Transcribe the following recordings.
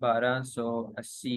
1280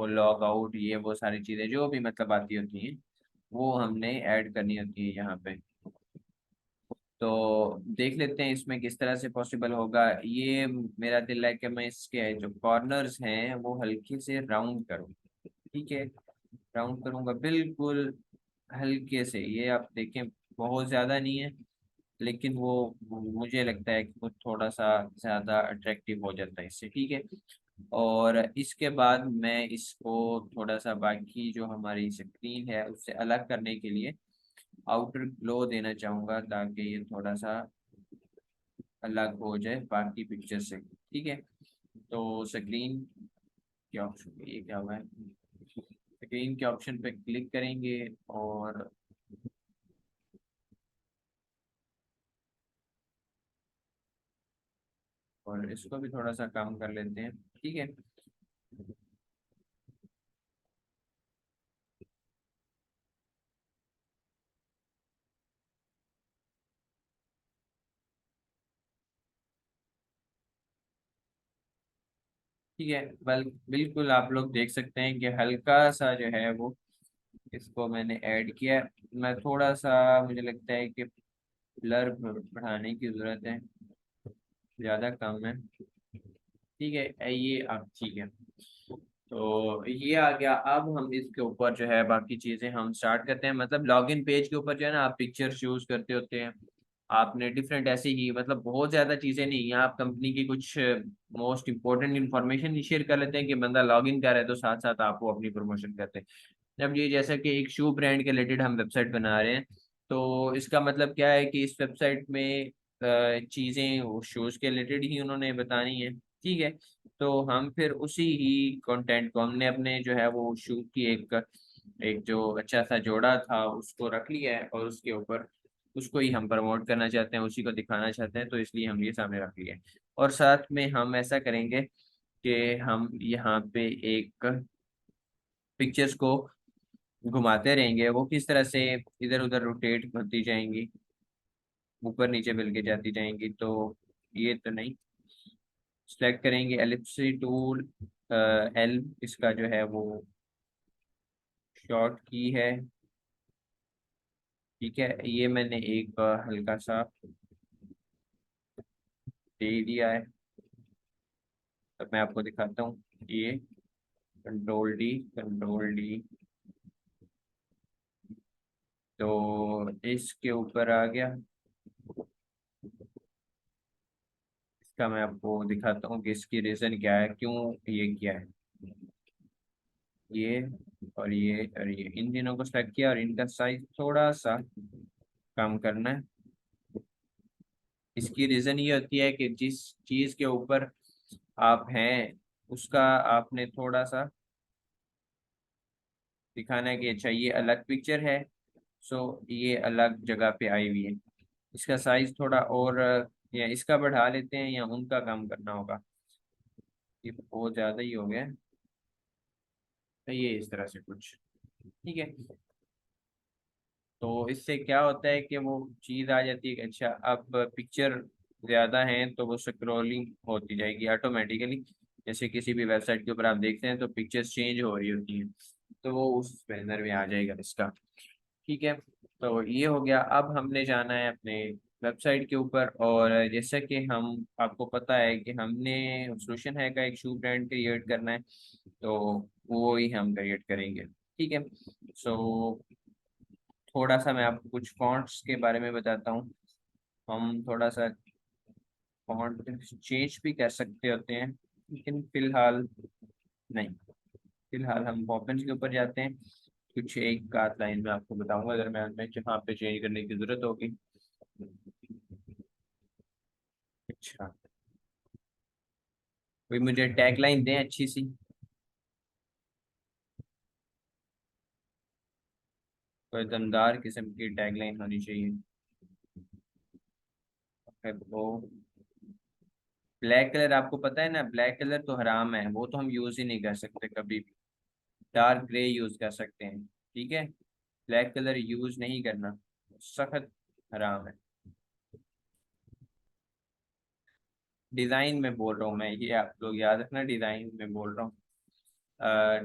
वो log out, ये वो सारी चीज़ें जो भी मतलब आती होती हैं वो हमने ऐड करनी होती है यहाँ पे। तो देख लेते हैं इसमें किस तरह से पॉसिबल होगा। ये मेरा दिल है कि मैं इसके जो कॉर्नर्स हैं वो हल्के से राउंड करूँ। ठीक है, राउंड करूंगा बिल्कुल हल्के से। ये आप देखें बहुत ज़्यादा नहीं है, लेकिन वो मुझे लगता है कि वो थोड़ा सा ज़्यादा अट्रैक्टिव हो जाता है इससे। ठीक है, और इसके बाद मैं इसको थोड़ा सा बाकी जो हमारी स्क्रीन है उससे अलग करने के लिए आउटर ग्लो देना चाहूँगा, ताकि ये थोड़ा सा अलग हो जाए बाकी पिक्चर से। ठीक है, तो स्क्रीन के ऑप्शन, ये क्या हुआ है, स्क्रीन के ऑप्शन पे क्लिक करेंगे और इसको भी थोड़ा सा कम कर लेते हैं। ठीक है, ठीक है, बिल्कुल आप लोग देख सकते हैं कि हल्का सा जो है वो इसको मैंने ऐड किया है। मैं थोड़ा सा, मुझे लगता है कि ब्लर बढ़ाने की जरूरत है, ज़्यादा कम है। ठीक है, ये अब ठीक है। तो ये आ गया। अब हम इसके ऊपर जो है बाकी चीज़ें हम स्टार्ट करते हैं। मतलब लॉगिन पेज के ऊपर जो है ना, आप पिक्चर्स यूज़ करते होते हैं, आपने डिफरेंट ऐसे ही मतलब बहुत ज़्यादा चीज़ें नहीं, यहाँ आप कंपनी की कुछ मोस्ट इंपॉर्टेंट इन्फॉर्मेशन शेयर कर लेते हैं कि बंदा लॉगिन कर रहा है, तो साथ साथ आप वो अपनी प्रमोशन करते हैं। जब ये जैसा कि एक शू ब्रांड के रिलेटेड हम वेबसाइट बना रहे हैं, तो इसका मतलब क्या है कि इस वेबसाइट में चीज़ें शूज़ के रिलेटेड ही उन्होंने बतानी है। ठीक है, तो हम फिर उसी ही कंटेंट को हमने अपने जो है वो शू की एक एक जो अच्छा सा जोड़ा था उसको रख लिया है, और उसके ऊपर उसको ही हम प्रमोट करना चाहते हैं, उसी को दिखाना चाहते हैं, तो इसलिए हम ये सामने रख लिया है। और साथ में हम ऐसा करेंगे कि हम यहाँ पे एक पिक्चर्स को घुमाते रहेंगे, वो किस तरह से इधर उधर रोटेट होती जाएंगी, ऊपर नीचे मिल के जाती जाएंगी। तो ये तो नहीं, सिलेक्ट करेंगे एलिप्सी टूल, एल इसका जो है वो शॉर्ट की है। ठीक है, ये मैंने एक हल्का सा दे दिया है। अब मैं आपको दिखाता हूँ। ये कंट्रोल डी, कंट्रोल डी, तो इसके ऊपर आ गया। इसका मैं आपको दिखाता हूँ कि इसकी रीज़न क्या है, क्यों ये किया है। ये और ये इन तीनों को सेलेक्ट किया और इनका साइज थोड़ा सा कम करना है। इसकी रीज़न ये होती है कि जिस चीज़ के ऊपर आप हैं उसका आपने थोड़ा सा दिखाना है कि अच्छा ये अलग पिक्चर है, सो ये अलग जगह पे आई हुई है। इसका साइज थोड़ा और या इसका बढ़ा लेते हैं या उनका कम करना होगा। ये बहुत ज़्यादा ही हो गया है। तो ये इस तरह से कुछ, ठीक है। तो इससे क्या होता है कि वो चीज़ आ जाती है कि अच्छा अब पिक्चर ज़्यादा हैं तो वो स्क्रॉलिंग होती जाएगी ऑटोमेटिकली। जैसे किसी भी वेबसाइट के ऊपर आप देखते हैं तो पिक्चर्स चेंज हो रही होती हैं, तो वो उस बैनर में आ जाएगा इसका। ठीक है, तो ये हो गया। अब हमने जाना है अपने वेबसाइट के ऊपर, और जैसा कि हम आपको पता है कि हमने सोल्यूशन है का एक शू ब्रांड क्रिएट करना है, तो वो ही हम क्रिएट करेंगे। ठीक है, सो थोड़ा सा मैं आपको कुछ फॉन्ट्स के बारे में बताता हूँ। हम थोड़ा सा फॉन्ट चेंज भी कर सकते होते हैं, लेकिन फिलहाल नहीं। फिलहाल हम पॉपिंस के ऊपर जाते हैं। कुछ एक आध लाइन में आपको बताऊंगा अगर मैं जहाँ पे चेंज करने की जरूरत होगी। अच्छा, कोई मुझे टैग लाइन दें अच्छी सी, कोई दमदार किस्म की टैग लाइन होनी चाहिए। फिर वो ब्लैक कलर, आपको पता है ना ब्लैक कलर तो हराम है, वो तो हम यूज ही नहीं कर सकते कभी भी। डार्क ग्रे यूज कर सकते हैं, ठीक है। ब्लैक कलर यूज नहीं करना, सख्त हराम है। डिजाइन में बोल रहा हूँ मैं, ये आप लोग याद रखना, डिजाइन में बोल रहा हूँ।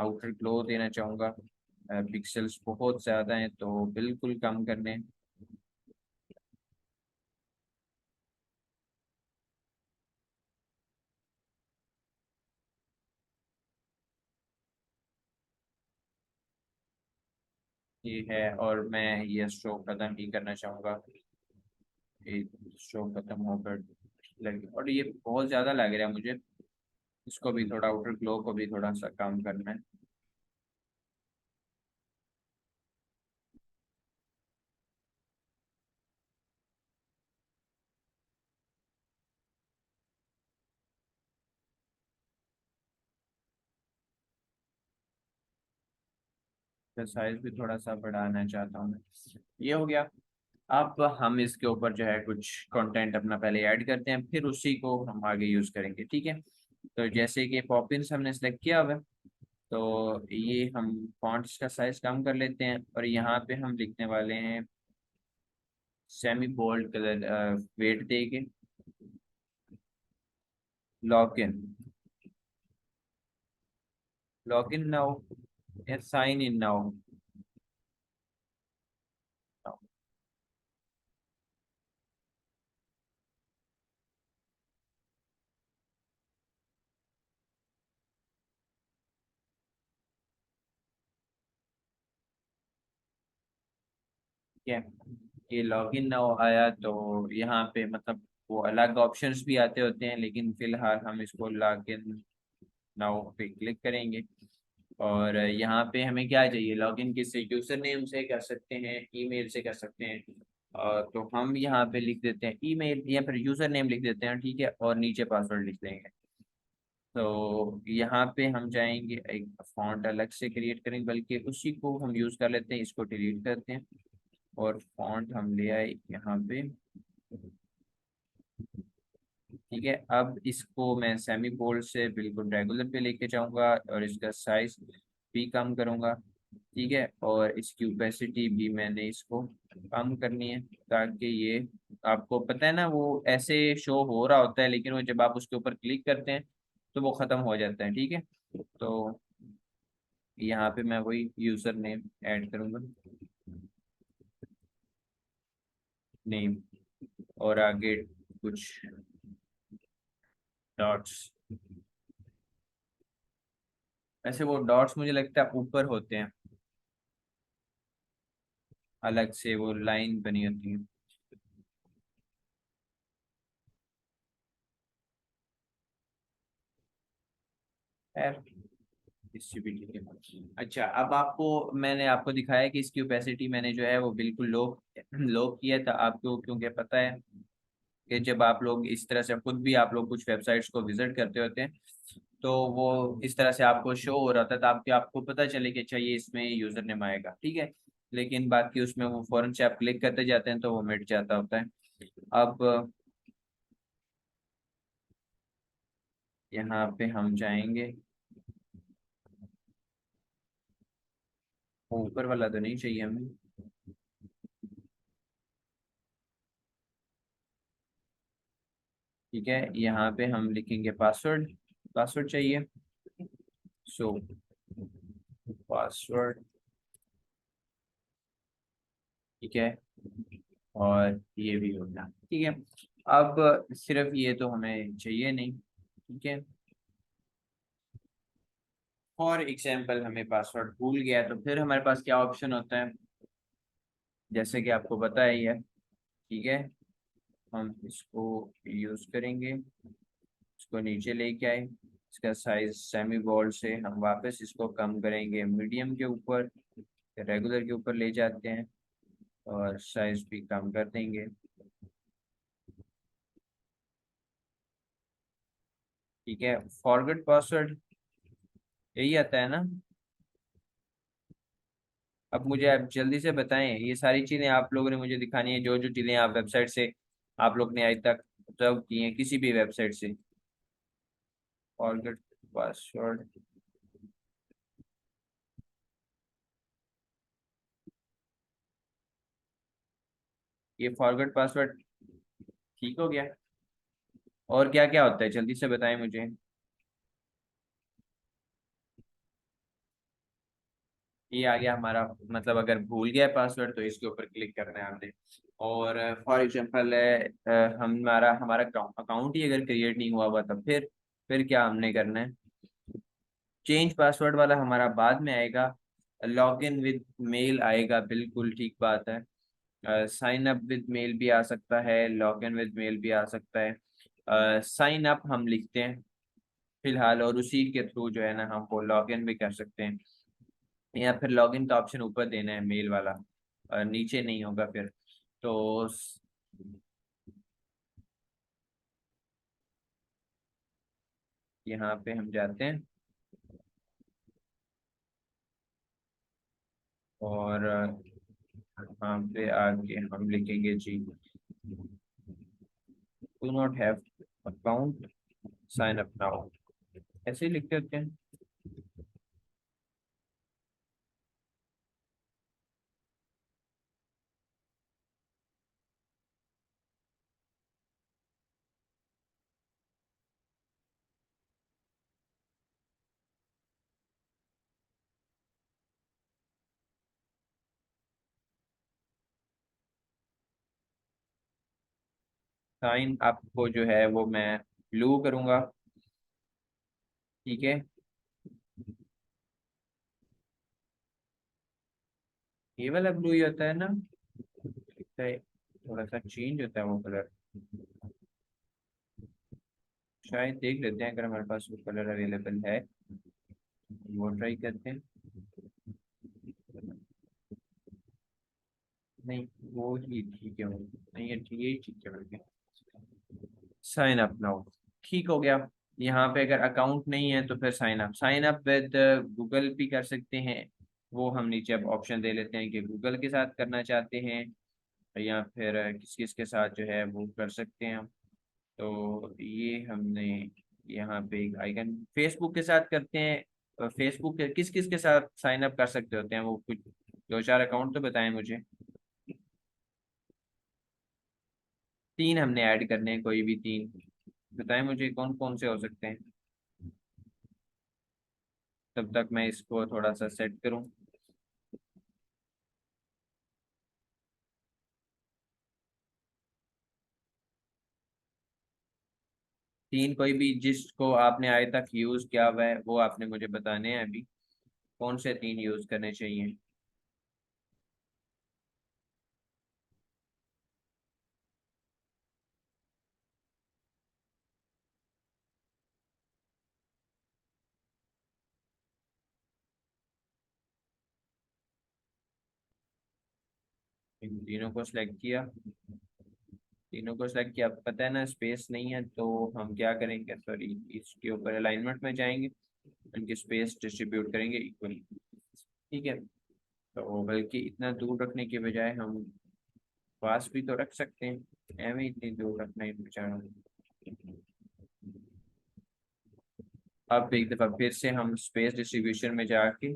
आउटर ग्लो देना चाहूँगा। पिक्सल्स बहुत ज़्यादा हैं तो बिल्कुल कम करने। ये है, और मैं ये शो ख़त्म ही करना चाहूँगा। ये शो ख़त्म होकर लगे, और ये बहुत ज़्यादा लग रहा है मुझे। इसको भी थोड़ा, आउटर ग्लो को भी थोड़ा सा कम करना है। तो साइज भी थोड़ा सा बढ़ाना चाहता हूँ मैं। ये हो गया। अब हम इसके ऊपर जो है कुछ कंटेंट अपना पहले ऐड करते हैं, फिर उसी को हम आगे यूज करेंगे, ठीक है। तो जैसे कि पॉपिंस हमने सेलेक्ट किया हुआ है, तो ये हम फॉन्ट्स का साइज कम कर लेते हैं, और यहाँ पे हम लिखने वाले हैं सेमी बोल्ड कलर, वेट देके lock in. Lock in now या साइन इन नाउ। ठीक है, ये लॉगिन नाउ आया तो यहाँ पे मतलब वो अलग ऑप्शंस भी आते होते हैं, लेकिन फिलहाल हम इसको लॉगिन नाउ पे क्लिक करेंगे। और यहाँ पे हमें क्या चाहिए, लॉगिन किससे, यूजर नेम से कर सकते हैं, ईमेल से कर सकते हैं। तो हम यहाँ पे लिख देते हैं ईमेल, या फिर यूजर नेम लिख देते हैं, ठीक है, और नीचे पासवर्ड लिख देंगे। तो यहाँ पे हम जाएंगे, एक फॉन्ट अलग से क्रिएट करेंगे, बल्कि उसी को हम यूज कर लेते हैं, इसको डिलीट करते हैं। और फॉन्ट हम ले आए यहाँ पे। ठीक है, अब इसको मैं सेमी बोल्ड से बिल्कुल रेगुलर पे लेके जाऊंगा, और इसका साइज भी कम करूंगा। ठीक है, और इसकी ओपेसिटी भी मैंने इसको कम करनी है, ताकि ये, आपको पता है ना, वो ऐसे शो हो रहा होता है, लेकिन वो जब आप उसके ऊपर क्लिक करते हैं तो वो ख़त्म हो जाता है, ठीक है। तो यहाँ पे मैं वही यूज़र नेम ऐड करूँगा, नेम, और आगे कुछ डॉट्स। वैसे वो डॉट्स मुझे लगता है ऊपर होते हैं, अलग से वो लाइन बनी होती है। खैर, इससे भी ठीक है। अच्छा, अब आपको, मैंने आपको दिखाया कि इसकी ओपेसिटी मैंने जो है वो बिल्कुल लो लो किया था आपको, क्योंकि पता है कि जब आप लोग इस तरह से, खुद भी आप लोग कुछ वेबसाइट्स को विजिट करते होते हैं, तो वो इस तरह से आपको शो हो रहा था, तो आपके आपको पता चले कि चाहिए इसमें यूजर नेम आएगा, ठीक है। लेकिन बाकी उसमें वो फौरन से आप क्लिक करते जाते हैं तो वो मिट जाता होता है। अब यहाँ पे हम जाएंगे, वो ऊपर वाला तो नहीं चाहिए हमें। ठीक है, यहाँ पे हम लिखेंगे पासवर्ड, पासवर्ड चाहिए। सो पासवर्ड, ठीक है, और ये भी हो गया, ठीक है। अब सिर्फ ये तो हमें चाहिए नहीं, ठीक है। फॉर एग्जाम्पल हमें पासवर्ड भूल गया, तो फिर हमारे पास क्या ऑप्शन होता है, जैसे कि आपको पता ही है, ठीक है। हम इसको यूज करेंगे, इसको नीचे लेके आए, इसका साइज सेमी बोल्ड से हम वापस इसको कम करेंगे, मीडियम के ऊपर, रेगुलर के ऊपर ले जाते हैं, और साइज भी कम कर देंगे। ठीक है, फॉरगेट पासवर्ड, यही आता है ना। अब मुझे आप जल्दी से बताएं, ये सारी चीज़ें आप लोगों ने मुझे दिखानी है, जो जो चीज़ें आप वेबसाइट से आप लोग ने आज तक ऑब्जर्व की हैं, किसी भी वेबसाइट से। फॉरगेट पासवर्ड, ये फॉरगेट पासवर्ड ठीक हो गया। और क्या क्या होता है, जल्दी से बताएं मुझे। ये आ गया हमारा, मतलब अगर भूल गया पासवर्ड तो इसके ऊपर क्लिक करना है हमने। और फॉर एग्जांपल हमारा हमारा अकाउंट ही अगर क्रिएट नहीं हुआ हुआ तब फिर क्या हमने करना है। चेंज पासवर्ड वाला हमारा बाद में आएगा। लॉग इन विद मेल आएगा, बिल्कुल ठीक बात है। साइन अप विद मेल भी आ सकता है, लॉग इन विद मेल भी आ सकता है। साइन अप हम लिखते हैं फिलहाल, और उसी के थ्रू जो है ना हम वो लॉग इन भी कर सकते हैं। या फिर लॉगिन का ऑप्शन ऊपर देना है मेल वाला, नीचे नहीं होगा फिर। तो यहाँ पे हम जाते हैं और यहाँ पे आगे हम लिखेंगे जी, do not have account, sign up now, ऐसे ही लिखते होते हैं। साइन अप को जो है वो मैं ब्लू करूंगा, ठीक है। ये वाला ब्लू ही होता है ना, लगता है थोड़ा सा चेंज होता है वो कलर। शायद देख लेते हैं अगर हमारे पास वो कलर अवेलेबल है, वो ट्राई करते हैं। नहीं, वो ही ठीक है, वो नहीं है, ठीक है, ठीक है बल्कि। साइन अप नाउ, ठीक हो गया। यहाँ पे अगर अकाउंट नहीं है तो फिर साइन अप विद गूगल भी कर सकते हैं। वो हम नीचे अब ऑप्शन दे लेते हैं कि गूगल के साथ करना चाहते हैं या फिर किस किस के साथ जो है वो कर सकते हैं हम। तो ये हमने यहाँ पे एक आइकन फेसबुक के साथ करते हैं। फेसबुक के किस किस के साथ साइन अप कर सकते होते हैं, वो कुछ दो चार अकाउंट तो बताएं मुझे। तीन हमने ऐड करने हैं, कोई भी तीन बताएं मुझे कौन कौन से हो सकते हैं, तब तक मैं इसको थोड़ा सा सेट करूं। तीन कोई भी जिसको आपने आज तक यूज किया हुआ है वो आपने मुझे बताने हैं अभी, कौन से तीन यूज करने चाहिए। इन तीनों को सिलेक्ट किया, तीनों को सिलेक्ट किया, आपको पता है ना स्पेस नहीं है तो हम क्या करेंगे, सॉरी इसके ऊपर अलाइनमेंट में जाएंगे, इनकी स्पेस डिस्ट्रीब्यूट करेंगे इक्वली, ठीक है। तो बल्कि इतना दूर रखने के बजाय हम पास भी तो रख सकते हैं, एवं इतनी दूर रखना ही बेचारा। अब एक दफा फिर से हम स्पेस डिस्ट्रीब्यूशन में जाके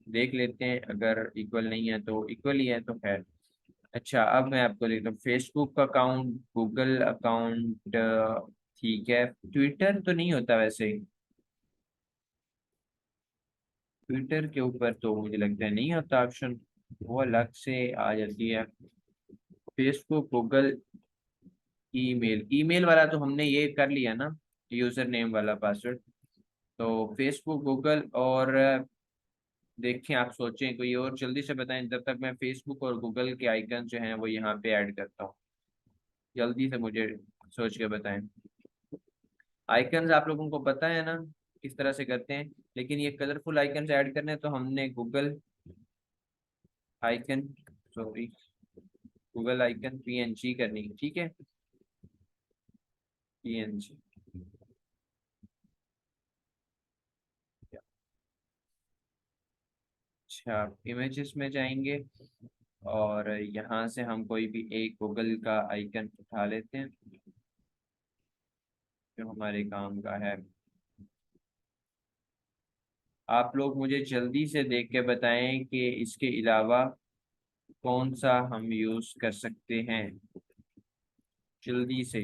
देख लेते हैं, अगर इक्वल नहीं है तो इक्वल ही है तो खैर। अच्छा, अब मैं आपको देखता हूँ फेसबुक अकाउंट, गूगल अकाउंट, ठीक है। ट्विटर तो नहीं होता वैसे ही, ट्विटर के ऊपर तो मुझे लगता है नहीं होता ऑप्शन, वो अलग से आ जाती है। फेसबुक, गूगल, ईमेल, ईमेल वाला तो हमने ये कर लिया ना, यूजर नेम वाला पासवर्ड। तो फेसबुक, गूगल और देखें, आप सोचें कोई और जल्दी से बताएं, जब तक मैं फेसबुक और गूगल के आइकन जो हैं वो यहाँ पे ऐड करता हूँ। जल्दी से मुझे सोच के बताएं। आइकन्स आप लोगों को पता है ना किस तरह से करते हैं, लेकिन ये कलरफुल आइकन्स ऐड करने हैं, तो हमने Google icon, sorry Google icon PNG करनी है, ठीक है, पीएनजी। अच्छा, इमेजेस में जाएंगे और यहाँ से हम कोई भी एक गूगल का आइकन उठा लेते हैं जो हमारे काम का है। आप लोग मुझे जल्दी से देख के बताएं कि इसके अलावा कौन सा हम यूज कर सकते हैं, जल्दी से।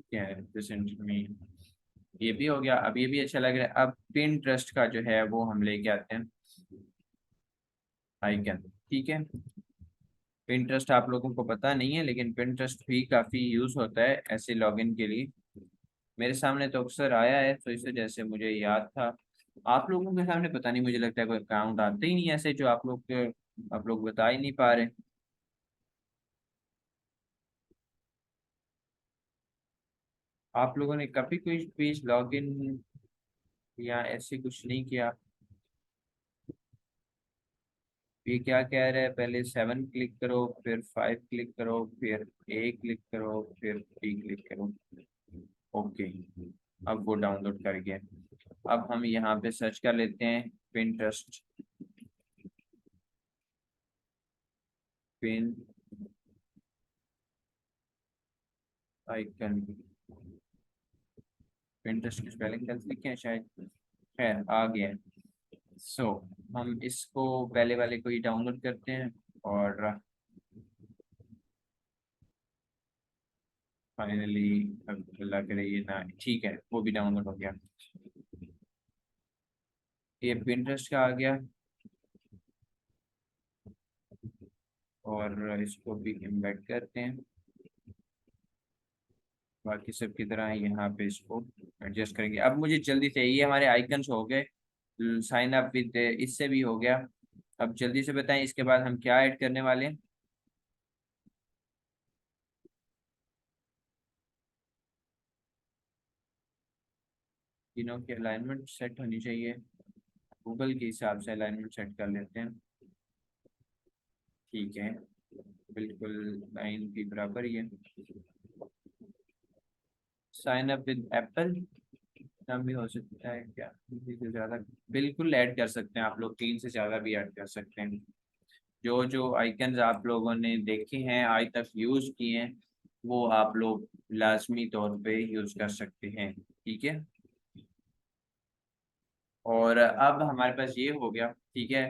ठीक है, present में ये भी हो गया। अब ये भी अच्छा लग रहा है। अब Pinterest का जो है वो हम लेके आते हैं आइकन। ठीक है, Pinterest आप लोगों को पता नहीं है, लेकिन Pinterest भी काफ़ी यूज़ होता है ऐसे लॉगिन के लिए। मेरे सामने तो अक्सर आया है, तो इस वजह से मुझे याद था। आप लोगों के सामने पता नहीं, मुझे लगता है कोई अकाउंट आते ही नहीं ऐसे, जो आप लोग बता ही नहीं पा रहे। आप लोगों ने कभी कोई पेज लॉगिन या ऐसे कुछ नहीं किया? ये क्या कह रहा है, पहले 7 क्लिक करो, फिर 5 क्लिक करो, फिर A क्लिक करो, फिर B क्लिक करो। ओके, अब वो डाउनलोड कर गया। अब हम यहाँ पे सर्च कर लेते हैं Pinterest। पिन आइकन, Pinterest की स्पेलिंग गलत लिखे हैं शायद। खैर, आ गया है। सो हम इसको पहले वाले को ही डाउनलोड करते हैं, और फाइनली अल्लाह करे ये ना, ठीक है, वो भी डाउनलोड हो गया। ये Pinterest का आ गया, और इसको भी इम्बेड करते हैं बाकी सब की तरह। यहाँ पे इसको एडजस्ट करेंगे। अब मुझे जल्दी से, ये हमारे आइकन्स हो गए, साइन अप विद, इससे भी हो गया। अब जल्दी से बताएं इसके बाद हम क्या ऐड करने वाले हैं। तीनों की अलाइनमेंट सेट होनी चाहिए। गूगल के हिसाब से अलाइनमेंट सेट कर लेते हैं। ठीक है, बिल्कुल लाइन की बराबर ही है। साइन अप विद एप्पल नाम भी हो सकता है क्या, किसी से ज्यादा? बिल्कुल ऐड कर सकते हैं आप लोग, 3 से ज्यादा भी ऐड कर सकते हैं। जो जो आइकन्स आप लोगों ने देखे हैं आज तक यूज किए हैं, वो आप लोग लाजमी तौर पे यूज कर सकते हैं। ठीक है, और अब हमारे पास ये हो गया। ठीक है,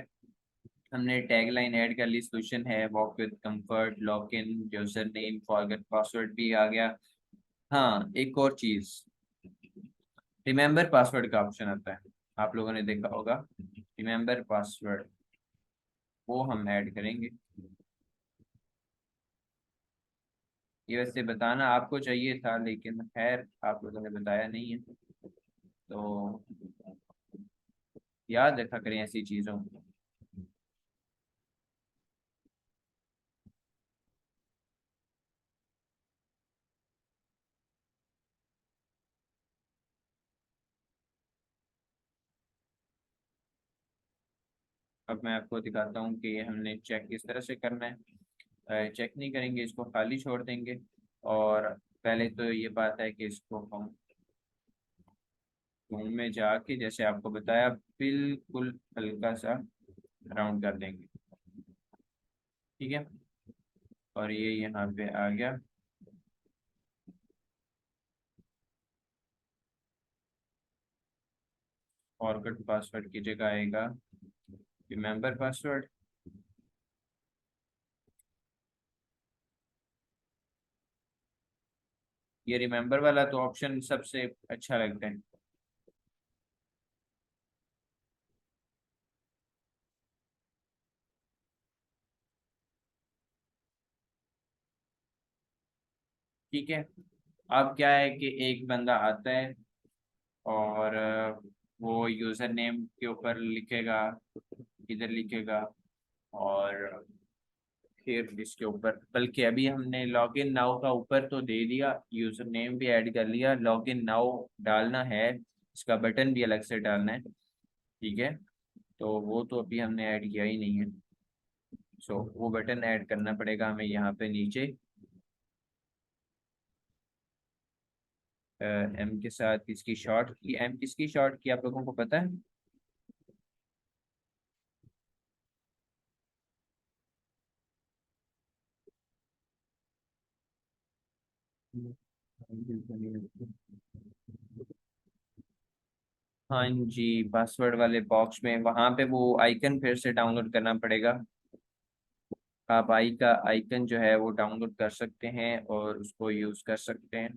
हमने टैग लाइन ऐड कर ली, सोल्यूशन है walk with comfort, lock in, user name, forget password भी आ गया। हाँ, एक और चीज, रिमेम्बर पासवर्ड का ऑप्शन आता है, आप लोगों ने देखा होगा, रिमेम्बर पासवर्ड, वो हम ऐड करेंगे। ये वैसे बताना आपको चाहिए था, लेकिन खैर आप लोगों ने बताया नहीं है, तो याद रखा करें ऐसी चीजों को। अब मैं आपको दिखाता हूँ कि हमने चेक किस तरह से करना है। चेक नहीं करेंगे, इसको खाली छोड़ देंगे। और पहले तो ये बात है कि इसको हम रूम में जाके, जैसे आपको बताया, बिल्कुल हल्का सा राउंड कर देंगे। ठीक है, और ये यहाँ पे आ गया। फॉरगेट पासवर्ड की जगह आएगा रिमेम्बर पासवर्ड। ये रिमेम्बर वाला तो ऑप्शन सबसे अच्छा लगता है। ठीक है, अब क्या है कि एक बंदा आता है, और वो यूजर नेम के ऊपर लिखेगा, इधर लिखेगा, और फिर इसके ऊपर, बल्कि अभी हमने लॉगिन नाउ का ऊपर तो दे दिया, यूजर नेम भी ऐड कर लिया, लॉगिन नाउ डालना है, इसका बटन भी अलग से डालना है। ठीक है, तो वो तो अभी हमने ऐड किया ही नहीं है। सो वो बटन ऐड करना पड़ेगा हमें यहाँ पे नीचे। एम के साथ किसकी शॉर्ट की, एम किसकी शॉर्ट की आप लोगों को पता है? हाँ जी, पासवर्ड वाले बॉक्स में वहां पे वो आइकन फिर से डाउनलोड करना पड़ेगा। आप आई का आइकन जो है वो डाउनलोड कर सकते हैं और उसको यूज कर सकते हैं।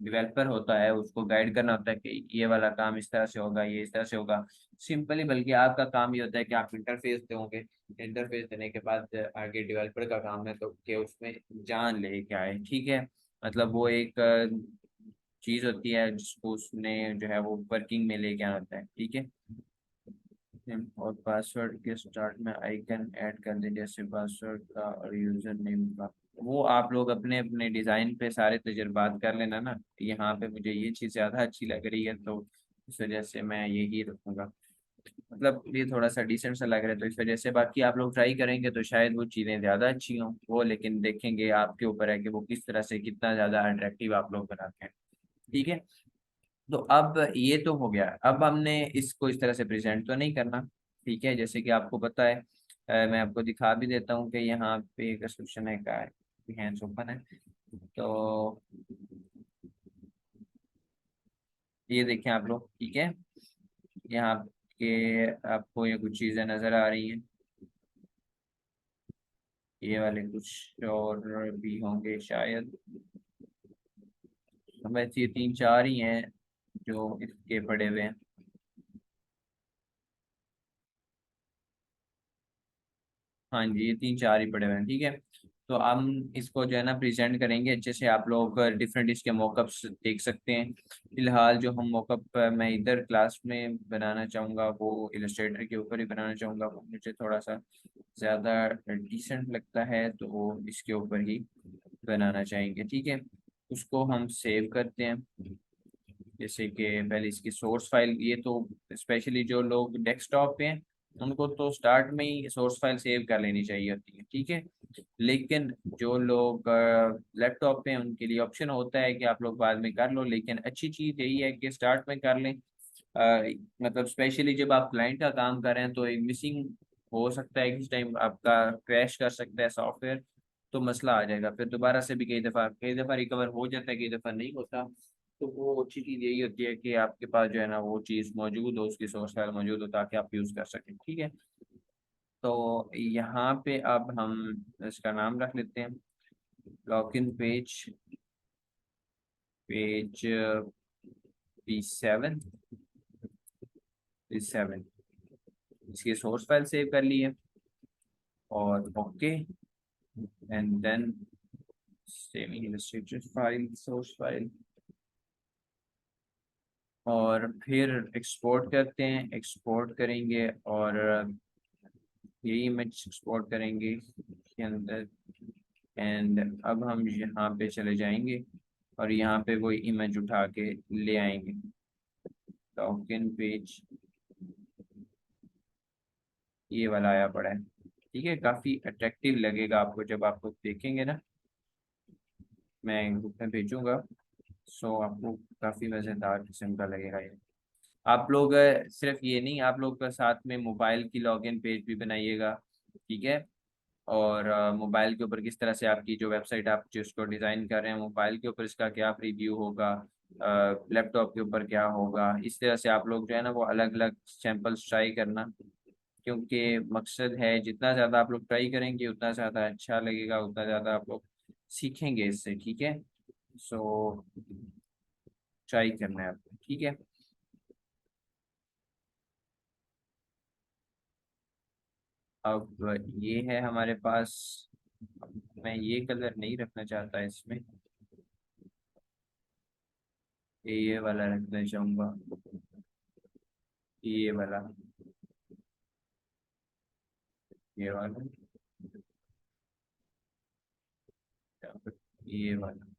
डेवलपर होता है उसको गाइड करना होता है कि ये वाला काम इस तरह से होगा, ये इस तरह से होगा सिंपली। बल्कि आपका काम ये होता है कि आप इंटरफेस दोगे, इंटरफेस देने के बाद आगे डेवलपर का काम है तो कि उसमें जान ले क्या है, ठीक है। मतलब वो एक चीज होती है जिसको उसने जो है वो वर्किंग में लेके आना होता है, ठीक है। और पासवर्ड के स्टार्ट में आइकन ऐड कर दें जैसे पासवर्ड का और यूजर नेम का। वो आप लोग अपने अपने डिजाइन पे सारे तजुर्बात कर लेना ना। यहाँ पे मुझे ये चीज़ ज़्यादा अच्छी लग रही है तो इस वजह से मैं यही रखूँगा। मतलब ये थोड़ा सा डिसेंट सा लग रहा है तो इस वजह से। बाकी आप लोग ट्राई करेंगे तो शायद वो चीज़ें ज़्यादा अच्छी हों वो, लेकिन देखेंगे आपके ऊपर है कि वो किस तरह से कितना ज़्यादा अट्रैक्टिव आप लोग बनाते हैं, ठीक है। तो अब ये तो हो गया, अब हमने इसको इस तरह से प्रेजेंट तो नहीं करना, ठीक है। जैसे कि आपको पता है मैं आपको दिखा भी देता हूँ कि यहाँ पे एक क्वेश्चन है का है, हैंड्स ओपन है। तो ये देखें आप लोग, ठीक है। यहाँ के आपको ये कुछ चीज़ें नज़र आ रही हैं, ये वाले कुछ और भी होंगे शायद। तो वैसे ये तीन चार ही हैं जो इसके पड़े हुए हैं। हाँ जी, ये तीन चार ही पड़े हुए हैं, ठीक है। तो हम इसको जो है ना प्रेजेंट करेंगे अच्छे से। आप लोग डिफरेंट इसके मॉकअप्स देख सकते हैं। फिलहाल जो हम मॉकअप मैं इधर क्लास में बनाना चाहूँगा वो इलस्ट्रेटर के ऊपर ही बनाना चाहूँगा, वो मुझे थोड़ा सा ज़्यादा डिसेंट लगता है तो वो इसके ऊपर ही बनाना चाहेंगे, ठीक है। उसको हम सेव करते हैं। जैसे कि पहले इसकी सोर्स फाइल, ये तो स्पेशली जो लोग डेस्कटॉप पे हैं उनको तो स्टार्ट में ही सोर्स फाइल सेव कर लेनी चाहिए होती है, ठीक है। लेकिन जो लोग लैपटॉप पे हैं उनके लिए ऑप्शन होता है कि आप लोग बाद में कर लो, लेकिन अच्छी चीज़ यही है कि स्टार्ट में कर लें। मतलब स्पेशली जब आप क्लाइंट का काम कर रहे हैं तो एक मिसिंग हो सकता है, किस टाइम आपका क्रैश कर सकता है सॉफ्टवेयर, तो मसला आ जाएगा फिर दोबारा से भी। कई दफ़ा रिकवर हो जाता है, कई दफ़ा नहीं होता। तो वो अच्छी चीज़ यही होती है कि आपके पास जो है ना वो चीज़ मौजूद हो, उसकी सोर्स फाइल मौजूद हो ताकि आप यूज़ कर सकें, ठीक है। तो यहाँ पे अब हम इसका नाम रख लेते हैं login page, page P7, P7 इसकी सोर्स फाइल सेव कर ली है और okay. And then saving illustrated file, source file, और फिर एक्सपोर्ट करते हैं। एक्सपोर्ट करेंगे और यही इमेज एक्सपोर्ट करेंगे इसके अंदर। एंड अब हम यहाँ पे चले जाएंगे और यहाँ पे वो इमेज उठा के ले आएंगे। लॉगिन पेज ये वाला आया पड़ा है, ठीक है। काफ़ी अट्रैक्टिव लगेगा आपको जब आप लोग देखेंगे ना, मैं ग्रुप में भेजूंगा। सो आपको काफ़ी मज़ेदार किस्म का लगेगा ये। आप लोग सिर्फ ये नहीं, आप लोग साथ में मोबाइल की लॉगिन पेज भी बनाइएगा, ठीक है। और मोबाइल के ऊपर किस तरह से आपकी जो वेबसाइट आप जिसको डिज़ाइन कर रहे हैं मोबाइल के ऊपर इसका क्या रिव्यू होगा, लैपटॉप के ऊपर क्या होगा, इस तरह से आप लोग जो है ना वो अलग अलग सैंपल्स ट्राई करना। क्योंकि मकसद है जितना ज़्यादा आप लोग ट्राई करेंगे उतना ज़्यादा अच्छा लगेगा, उतना ज़्यादा आप लोग सीखेंगे इससे, ठीक है। सो ट्राई करना है आपको, ठीक है। अब ये है हमारे पास। मैं ये कलर नहीं रखना चाहता इसमें, ये वाला रखना चाहूँगा, ये वाला, ये वाला, ये वाला।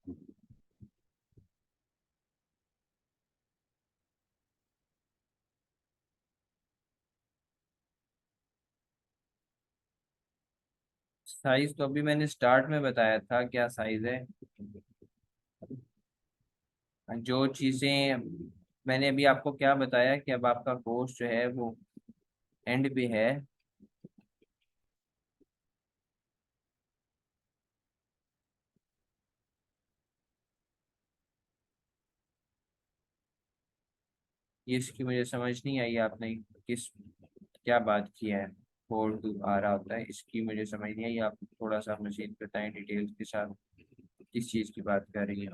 साइज तो अभी मैंने स्टार्ट में बताया था क्या साइज है। जो चीज़ें मैंने अभी आपको क्या बताया कि अब आपका कोर्स जो है वो एंड पे है। ये इसकी मुझे समझ नहीं आई आपने किस क्या बात की है। 4 2 आ रहा होता है, इसकी मुझे समझ नहीं आई। आप थोड़ा सा मशीन बताएं डिटेल्स के साथ किस चीज़ की बात कर रही हैं।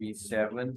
P7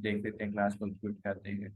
देख लेते हैं, क्लास कंप्लीट करते हैं।